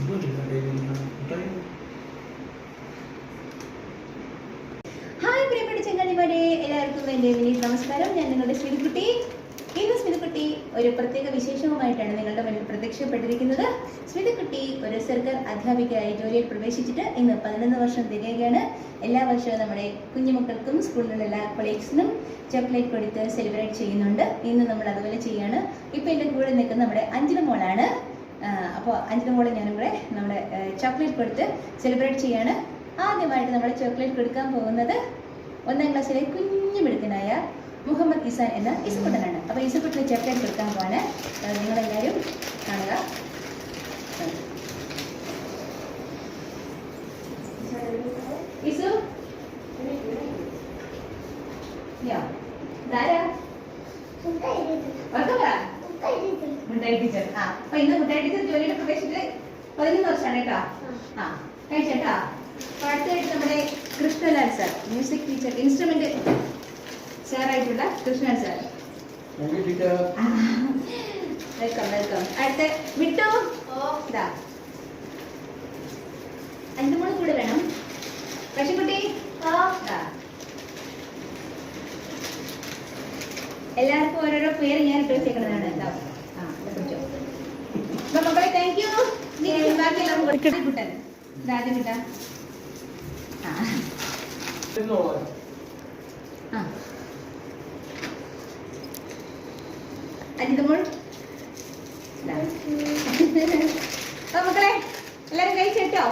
Hi പ്രിയപ്പെട്ട ചങ്ങാതിമാരെ, എല്ലാവർക്കും എൻ്റെ വിനീത് നമസ്കാരം. ഞാൻ നിങ്ങളുടെ സ്മിതക്കുട്ടി. ഇന്ന് സ്മിതക്കുട്ടി ഒരു പ്രത്യേക വിശേഷവുമായിട്ടാണ് നിങ്ങളുടെ മുന്നിൽ പ്രത്യക്ഷപ്പെട്ടിരിക്കുന്നത്. സ്മിതക്കുട്ടി ഒരു സർക്കാർ അധ്യാപികയായി ജോലിയിൽ പ്രവേശിച്ചിട്ട് ഇന്ന് 11 വർഷം തികയുകയാണ്. എല്ലാ വർഷവും നമ്മുടെ കുഞ്ഞുമക്കൾക്കും സ്കൂളിലുള്ള എല്ലാ കൊളീഗ്സിനും ചോക്ലേറ്റ് കൊടുത്ത് സെലിബ്രേറ്റ് ചെയ്യുന്നുണ്ട്. ഇന്ന് നമ്മൾ അതുപോലെ ചെയ്യാണ്. ഇപ്പോൾ എൻ്റെ കൂടെ നിൽക്കുന്ന നമ്മുടെ അഞ്ജന മോളാണ്. അപ്പോൾ അഞ്ജന മോളെ ഞാനും കൂടെ നമ്മുടെ ചോക്ലേറ്റ് കൊടുത്ത് സെലിബ്രേറ്റ് ചെയ്യാണ്. ആദ്യമായിട്ട് നമ്മൾ ചോക്ലേറ്റ് കൊടുക്കാൻ പോകുന്നത് 1ാം ക്ലാസ്സിലെ കുഞ്ഞു മിടുക്കനായ മുഹമ്മദ് ഇസാൻ എന്ന ഇസുക്കുട്ടനാണ്. അപ്പോൾ ഇസുക്കുട്ടന് ചോക്ലേറ്റ് കൊടുക്കാൻ പോവാണ്. നിങ്ങളെല്ലാവരും കാണുക. ഇസു മുട്ടായി ടീച്ചർ. അപ്പൊ ഇന്ന് മുട്ടായി ടീച്ചർ ജോലിയുടെ പ്രവേശിച്ചിട്ട് 11 വർഷമാണ് കേട്ടോ. കഴിച്ചേട്ടാ. അപ്പൊ അടുത്തായിട്ട് നമ്മുടെ Krishnalal sir, music teacher, instrument സാറായിട്ടുള്ള കൃഷ്ണൻ സാർ. Welcome welcome. അടുത്ത വിട്ടു. ഇതാ അഞ്ചുമോള് കൂടെ വേണം. പക്ഷിക്കുട്ടി എല്ലാവർക്കും ഓരോരോ പേര് ഞാൻ ഇട്ട് വെച്ചേക്കുന്നതാണ്. അപ്പൊ മക്കളെ താങ്ക് യു. ബാക്കിയെല്ലാം കുട്ടൻ ഇതാദ്യം കിട്ടാ. അജിതമോൾ മക്കളെ എല്ലാരും കഴിച്ചേട്ടോ.